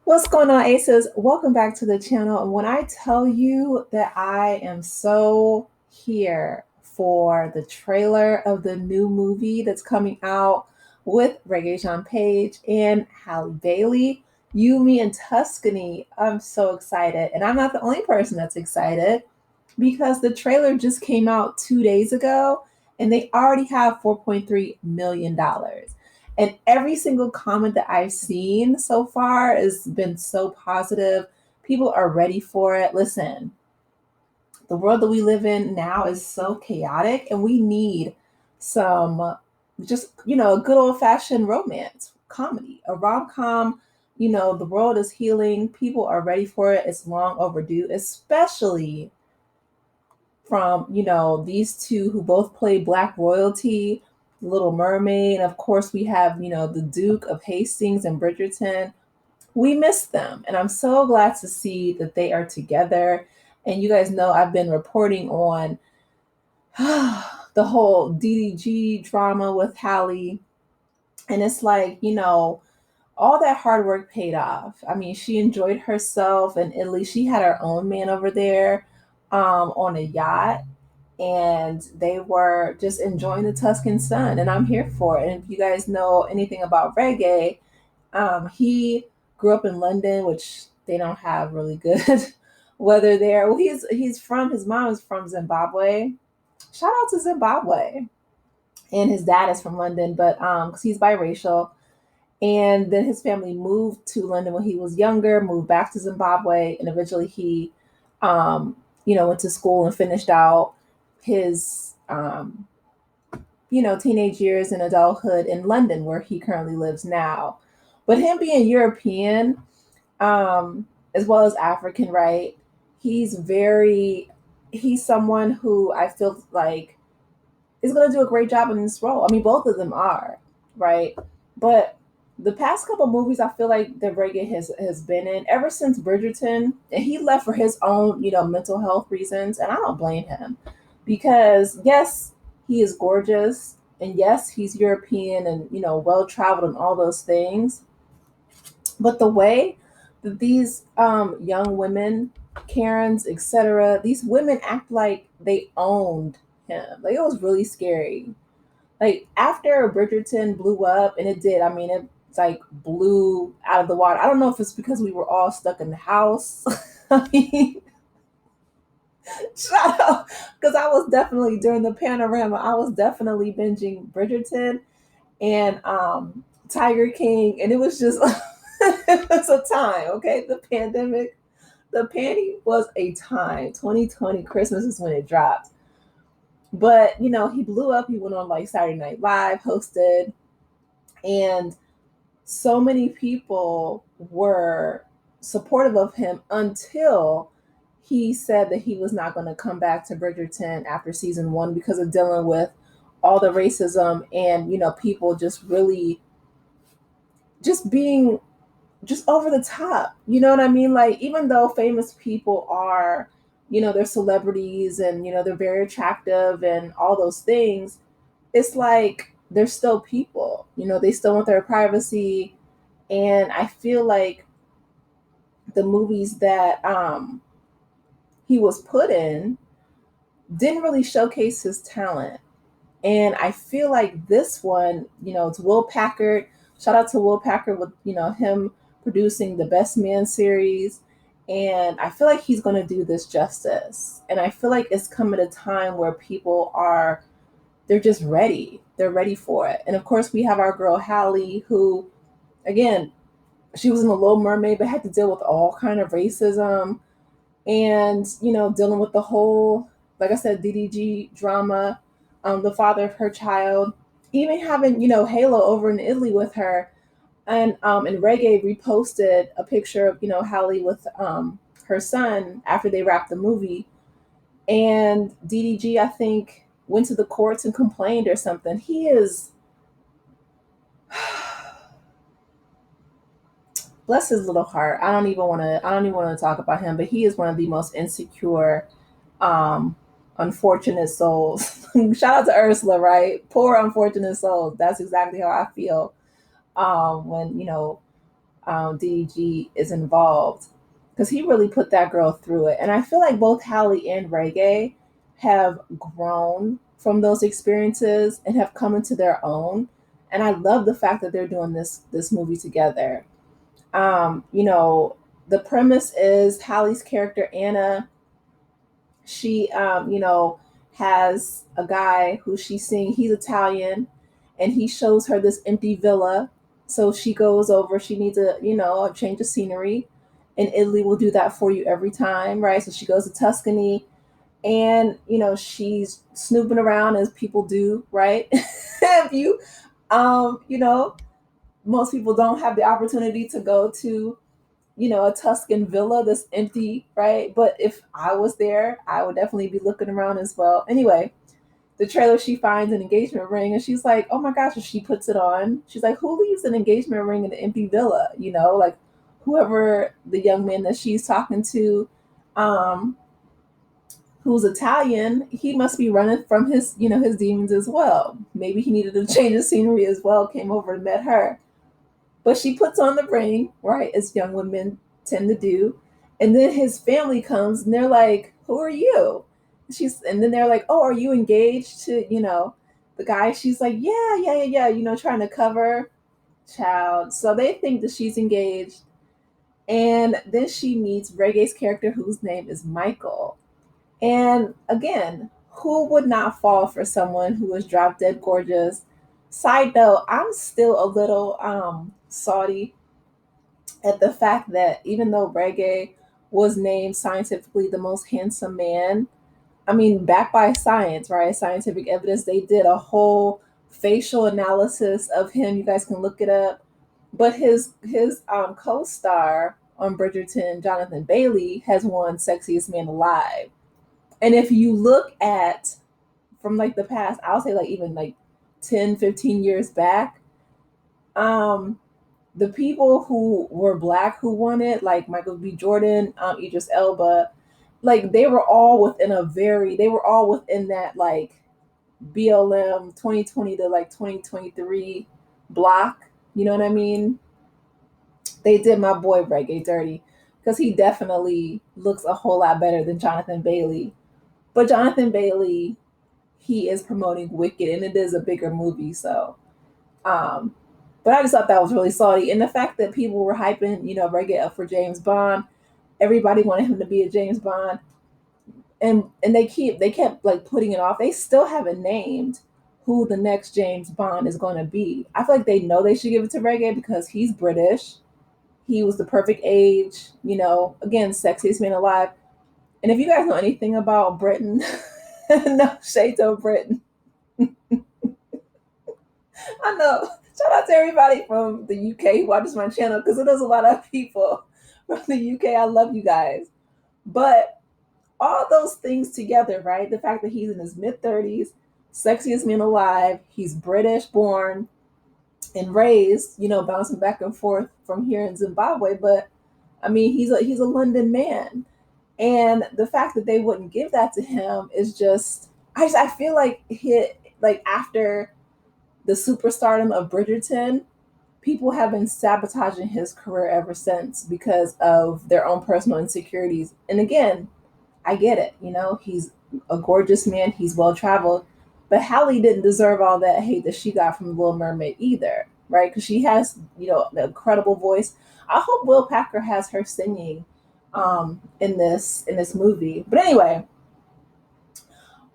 What's going on, Aces? Welcome back to the channel. And when I tell you that I am so here for the trailer of the new movie that's coming out with Rege-JeanPage and Halle Bailey, You, Me, and Tuscany, I'm so excited. And I'm not the only person that's excited because the trailer just came out 2 days ago and they already have $4.3 million. And every single comment that I've seen so far has been so positive. People are ready for it. Listen, the world that we live in now is so chaotic, and we need some a good old fashioned romance comedy, a rom com. The world is healing. People are ready for it. It's long overdue, especially from these two who both play black royalty, Little Mermaid. Of course, we have the Duke of Hastings and Bridgerton. We miss them, and I'm so glad to see that they are together. And you guys know I've been reporting on the whole DDG drama with Halle, and it's like all that hard work paid off. I mean, she enjoyed herself in Italy. She had her own man over there on a yacht, and they were just enjoying the Tuscan sun, and I'm here for it. And if you guys know anything about reggae, he grew up in London, which they don't have really good weather there. Well, he's from his mom is from Zimbabwe. Shout out to Zimbabwe, and his dad is from London, but because he's biracial. And then his family moved to London when he was younger, moved back to Zimbabwe, and eventually he, went to school and finished out his, teenage years and adulthood in London, where he currently lives now. But him being European, as well as African, right? He's very, he's someone who I feel like is going to do a great job in this role. I mean, both of them are, right? But the past couple movies, I feel like that Reggae has been in ever since Bridgerton, and he left for his own, mental health reasons, and I don't blame him because yes, he is gorgeous, and yes, he's European and well traveled and all those things, but the way that these young women, Karens, etc., these women act like they owned him, like it was really scary. Like after Bridgerton blew up, and it did. I mean, it's like blew out of the water. I don't know if it's because we were all stuck in the house. I mean, shut up, because I was definitely during the panorama. I was definitely binging Bridgerton and Tiger King, and it was just it was a time. Okay, the pandemic, the panty was a time. 2020 Christmas is when it dropped. But he blew up. He went on like Saturday Night Live, hosted, and so many people were supportive of him until he said that he was not going to come back to Bridgerton after season one because of dealing with all the racism and people just really just being just over the top. You know what I mean? Like, even though famous people are, they're celebrities and, they're very attractive and all those things, it's like they're still people. They still want their privacy. And I feel like the movies that he was put in didn't really showcase his talent. And I feel like this one, it's Will Packard. Shout out to Will Packard with, him producing the Best Man series. And I feel like he's going to do this justice. And I feel like it's come at a time where people are, they're just ready. They're ready for it. And of course, we have our girl Halle, who, again, she was in The Little Mermaid, but had to deal with all kind of racism and, dealing with the whole, like I said, DDG drama, the father of her child, even having, Halo over in Italy with her. And Reggae reposted a picture of, Halle with her son after they wrapped the movie. And DDG, I think, went to the courts and complained or something. He is, bless his little heart. I don't even want to talk about him, but he is one of the most insecure, um, unfortunate souls. Shout out to Ursula, right? Poor unfortunate souls. That's exactly how I feel when DG is involved, because he really put that girl through it. And I feel like both Halle and Rege have grown from those experiences and have come into their own. And I love the fact that they're doing this movie together. You know, the premise is Halle's character Anna. She, has a guy who she's seeing. He's Italian, and he shows her this empty villa. So she goes over. She needs a change of scenery, and Italy will do that for you every time, right? So she goes to Tuscany, and she's snooping around as people do, right? If you, you know, most people don't have the opportunity to go to a Tuscan villa that's empty, right? But if I was there, I would definitely be looking around as well. Anyway, the trailer, she finds an engagement ring and she's like, oh my gosh, and she puts it on. She's like, who leaves an engagement ring in an empty villa? Like whoever the young man that she's talking to, um, who's Italian, he must be running from his demons as well. Maybe he needed a change of scenery as well, came over and met her. But she puts on the ring, right, as young women tend to do. And then his family comes and they're like, who are you? And then they're like, oh, are you engaged to, the guy? She's like, yeah, yeah, yeah, yeah, trying to cover child. So they think that she's engaged. And then she meets Rege's character, whose name is Michael. And again, who would not fall for someone who is drop dead gorgeous? Side note, I'm still a little salty at the fact that even though Rege was named scientifically the most handsome man, I mean, backed by science, right? Scientific evidence, they did a whole facial analysis of him. You guys can look it up. But his co-star on Bridgerton, Jonathan Bailey, has won Sexiest Man Alive. And if you look at from like the past, I'll say like even like 10, 15 years back, um, the people who were black who won it, like Michael B. Jordan, Idris Elba, like they were all within that like BLM 2020 to like 2023 block. You know what I mean? They did my boy Reggae dirty because he definitely looks a whole lot better than Jonathan Bailey. But Jonathan Bailey, he is promoting Wicked, and it is a bigger movie. So, um, but I just thought that was really salty, and the fact that people were hyping, Reggae up for James Bond. Everybody wanted him to be a James Bond, and they kept like putting it off. They still haven't named who the next James Bond is going to be. I feel like they know they should give it to Reggae because he's British. He was the perfect age. Again, sexiest man alive. And if you guys know anything about Britain, no shade to Britain. I know. Shout out to everybody from the UK who watches my channel because there's a lot of people from the UK. I love you guys. But all those things together, right? The fact that he's in his mid 30s, sexiest man alive, he's British born and raised, bouncing back and forth from here in Zimbabwe. But I mean, he's a London man. And the fact that they wouldn't give that to him is just I feel like after the superstardom of Bridgerton, people have been sabotaging his career ever since because of their own personal insecurities. And again, I get it, he's a gorgeous man, he's well traveled, but Halle didn't deserve all that hate that she got from the Little Mermaid either, right? Because she has, an incredible voice. I hope Will Packer has her singing in this movie. But anyway,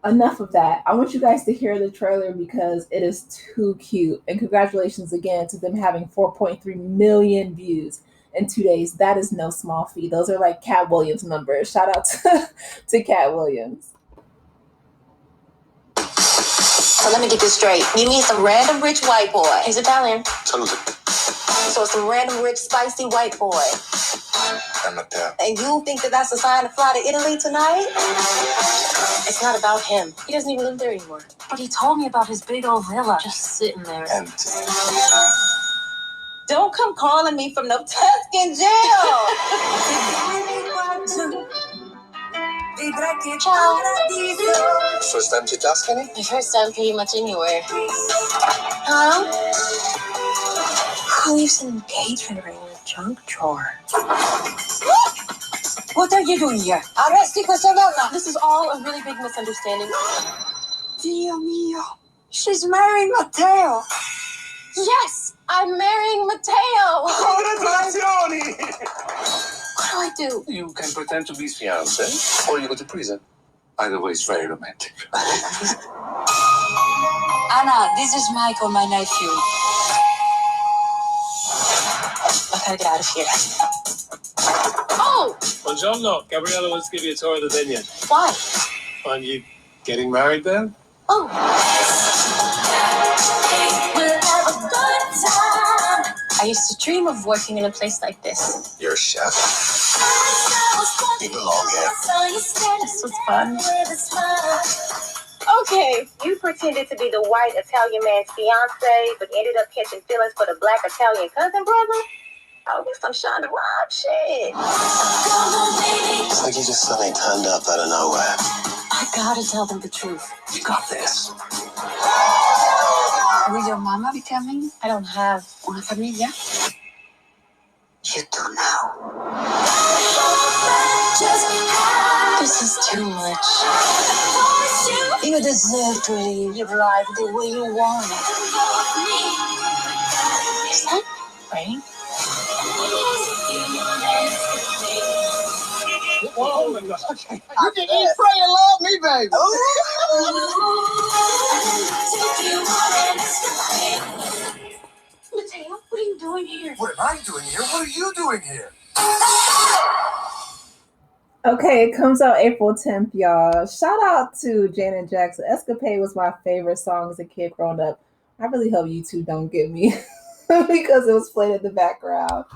enough of that. I want you guys to hear the trailer because it is too cute. And congratulations again to them having 4.3 million views in 2 days. That is no small feat. Those are like Cat Williams numbers. Shout out to Cat Williams. So let me get this straight. You mean some random rich white boy? He's Italian. So some random rich spicy white boy. And you think that that's a sign to fly to Italy tonight? It's not about him. He doesn't even live there anymore. But he told me about his big old villa just sitting there. Empty. Don't come calling me from the Tuscan jail. Ciao. First time to Tuscany? My first time pretty much anywhere. Huh? Who leaves an engagement ring in a junk drawer? What are you doing here? Arresti questa donna! This is all a really big misunderstanding. Dio mio. She's marrying Matteo. Yes, I'm marrying Matteo. Congratulazioni! What do I do? You can pretend to be his fiancé, or you go to prison. Either way, it's very romantic. Anna, this is Michael, my nephew. I gotta get out of here. Oh! Buongiorno. Gabriella wants to give you a tour of the vineyard. Why? Aren't you getting married then? Oh. We'll have a good time. I used to dream of working in a place like this. You're a chef. You belong here. This was fun. Okay, you pretended to be the white Italian man's fiance, but ended up catching feelings for the black Italian cousin brother? Oh, this some Shonda Rhimes shit. It's like you just suddenly turned up out of nowhere. I gotta tell them the truth. You got this. Will your mama be coming? I don't have una familia. You do now. This is too much. You deserve to live your life the way you want it. Is that rain? Oh my God. Okay. You can eat, pray, and love me, baby. Mateo, what are you doing here? What am I doing here? What are you doing here? Okay, it comes out April 10th, y'all. Shout out to Janet Jackson. Escapade was my favorite song as a kid growing up. I really hope you two don't get me because it was played in the background.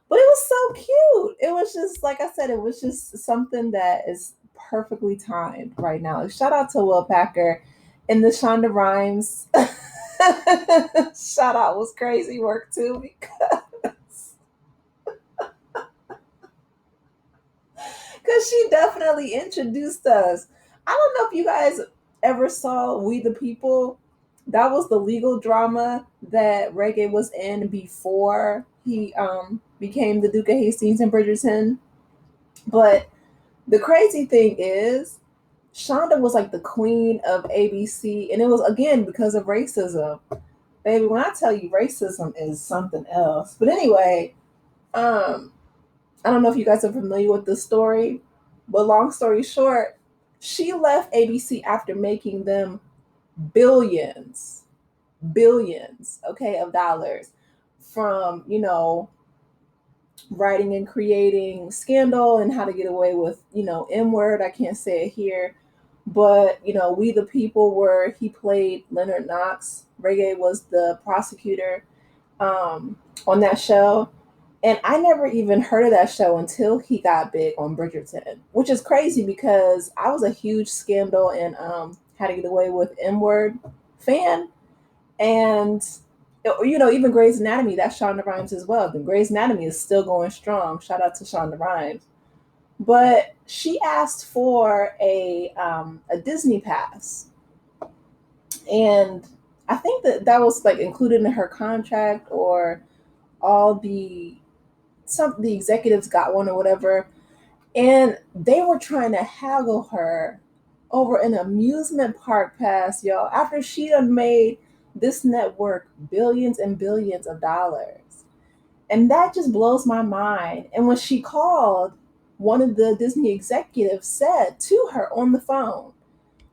But it was so cute. It was just, like I said, it was just something that is perfectly timed right now. Shout out to Will Packer and the Shonda Rhimes. Shout out was crazy work too, because she definitely introduced us. I don't know if you guys ever saw We the People. That was the legal drama that Rege was in before he became the Duke of Hastings and Bridgerton. But the crazy thing is, Shonda was like the queen of ABC, and it was again because of racism. Baby, when I tell you racism is something else. But anyway, I don't know if you guys are familiar with this story, but long story short, she left ABC after making them billions, okay, of dollars from, writing and creating Scandal and How to Get Away with, N-word. I can't say it here. But, We the People, where he played Leonard Knox. Rege was the prosecutor on that show. And I never even heard of that show until he got big on Bridgerton, which is crazy because I was a huge Scandal and How to Get Away with N-word fan. And, even Grey's Anatomy, that's Shonda Rhimes as well. The Grey's Anatomy is still going strong. Shout out to Shonda Rhimes. But she asked for a Disney pass. And I think that was like included in her contract, or the executives got one or whatever. And they were trying to haggle her over an amusement park pass, y'all, after she done made this network billions and billions of dollars. And that just blows my mind. And when she called, one of the Disney executives said to her on the phone,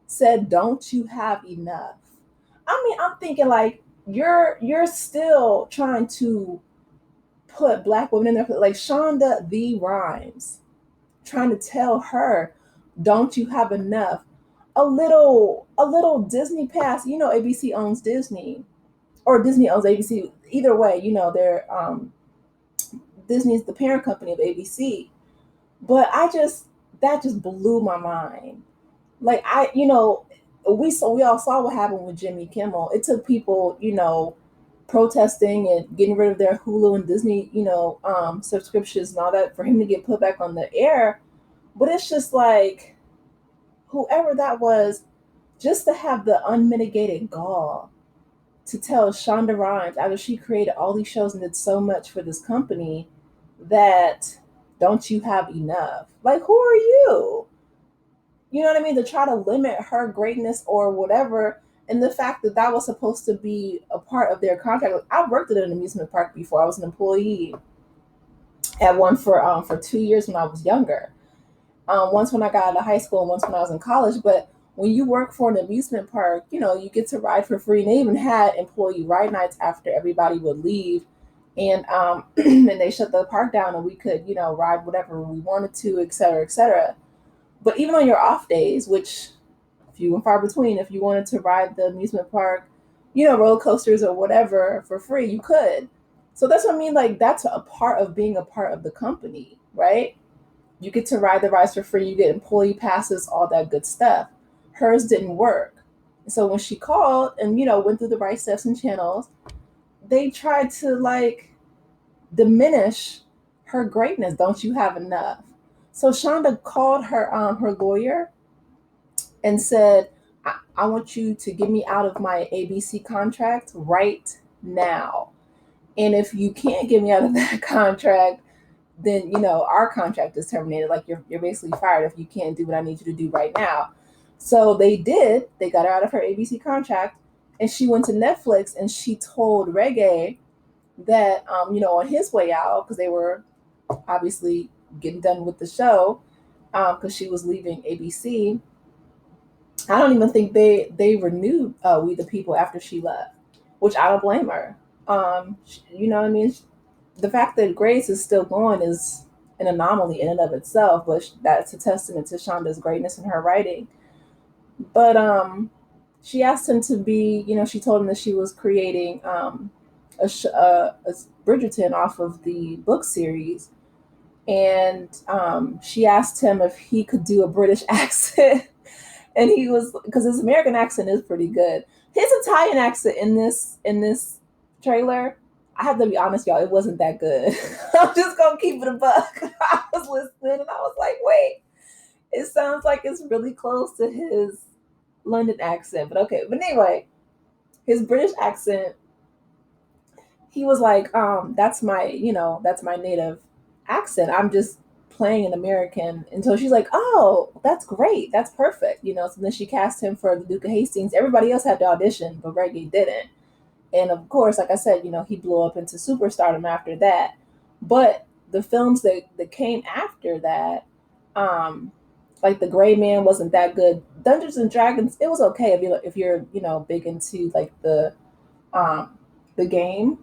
said, "Don't you have enough?" I mean, I'm thinking like, you're still trying to put Black women in there, like Shonda the Rhimes, trying to tell her, "Don't you have enough?" A little Disney pass. ABC owns Disney, or Disney owns ABC. Either way, they're Disney is the parent company of ABC. But that just blew my mind. Like we all saw what happened with Jimmy Kimmel. It took people, protesting and getting rid of their Hulu and Disney, subscriptions and all that for him to get put back on the air. But it's just like, whoever that was, just to have the unmitigated gall to tell Shonda Rhimes, after she created all these shows and did so much for this company, that don't you have enough? Like, who are you? You know what I mean? To try to limit her greatness or whatever. And the fact that that was supposed to be a part of their contract. Like, I worked at an amusement park before. I was an employee at one for 2 years when I was younger. Once when I got out of high school and once when I was in college. But when you work for an amusement park, you get to ride for free. And they even had employee ride nights after everybody would leave. And and they shut the park down and we could, ride whatever we wanted to, et cetera, et cetera. But even on your off days, which few and far between, if you wanted to ride the amusement park, roller coasters or whatever for free, you could. So that's what I mean. Like, that's a part of being a part of the company, right? You get to ride the rides for free, you get employee passes, all that good stuff. Hers didn't work. So when she called and, went through the right steps and channels, they tried to like diminish her greatness. Don't you have enough? So Shonda called her lawyer and said, I want you to get me out of my ABC contract right now. And if you can't get me out of that contract, then our contract is terminated. Like, you're basically fired if you can't do what I need you to do right now. So they did. They got her out of her ABC contract, and she went to Netflix and she told Rege that on his way out, because they were obviously getting done with the show, because she was leaving ABC. I don't even think they renewed We the People after she left, which I don't blame her. You know what I mean? The fact that Grace is still going is an anomaly in and of itself, but that's a testament to Shonda's greatness in her writing. But she asked him to be, she told him that she was creating a Bridgerton off of the book series, and she asked him if he could do a British accent. And he was, because his American accent is pretty good. His Italian accent in this trailer, I have to be honest, y'all, it wasn't that good. I'm just gonna keep it a buck. I was listening and I was like, wait, it sounds like it's really close to his London accent, but okay. But anyway, his British accent, he was like, that's my native accent. I'm just playing an American. Until she's like, oh, that's great. That's perfect. So then she cast him for the Duke of Hastings. Everybody else had to audition, but Reggie didn't. And of course, like I said, he blew up into superstardom after that. But the films that came after that, like The Gray Man wasn't that good. Dungeons and Dragons, it was okay if you're big into like the game.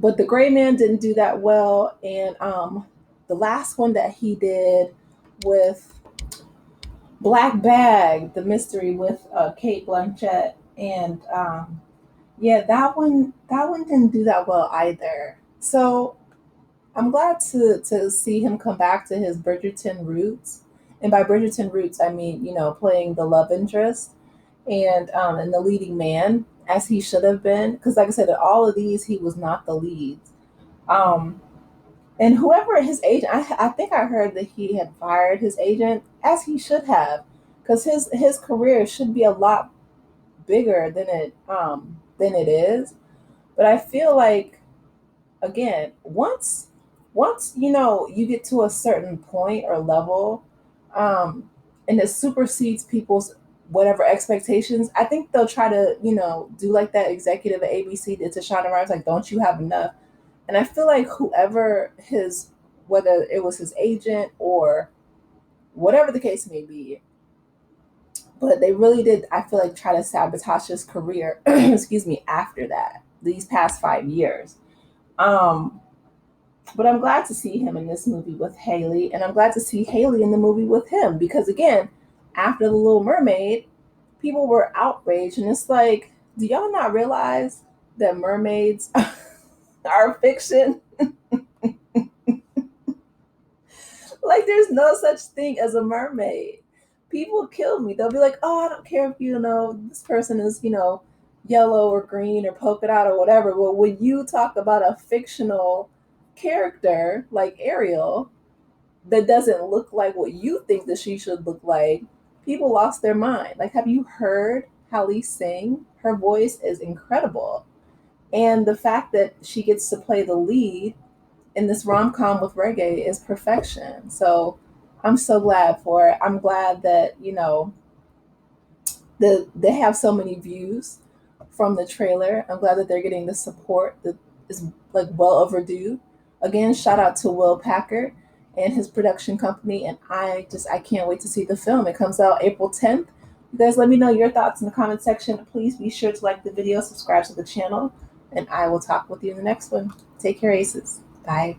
But The Gray Man didn't do that well. And the last one that he did with Black Bag, the mystery with Kate Blanchett, and yeah, that one didn't do that well either. So I'm glad to see him come back to his Bridgerton roots. And by Bridgerton roots, I mean, playing the love interest and the leading man, as he should have been. Because like I said, in all of these, he was not the lead. Um, and whoever his agent, I think I heard that he had fired his agent, as he should have, because his career should be a lot bigger than it is. But I feel like, again, once you get to a certain point or level, um, and it supersedes people's whatever expectations, I think they'll try to do like that executive at ABC did to Shonda Rhimes, like, don't you have enough? And I feel like whoever whether it was his agent or whatever the case may be, but they really did, I feel like, try to sabotage his career, excuse me, after that, these past 5 years. Um, but I'm glad to see him in this movie with Haley, and I'm glad to see Haley in the movie with him because, again, after The Little Mermaid, people were outraged, and it's like, do y'all not realize that mermaids are fiction? Like, there's no such thing as a mermaid. People kill me. They'll be like, oh, I don't care if this person is yellow or green or polka dot or whatever. But when you talk about a fictional character like Ariel that doesn't look like what you think that she should look like, people lost their mind. Like, have you heard Halle sing. Her voice is incredible. And the fact that she gets to play the lead in this rom-com with Rege is perfection. So I'm so glad for it. I'm glad that, they have so many views from the trailer. I'm glad that they're getting the support that is like well overdue. Again, shout out to Will Packer and his production company. And I can't wait to see the film. It comes out April 10th. You guys let me know your thoughts in the comment section. Please be sure to like the video, subscribe to the channel, and I will talk with you in the next one. Take care, Aces. Bye.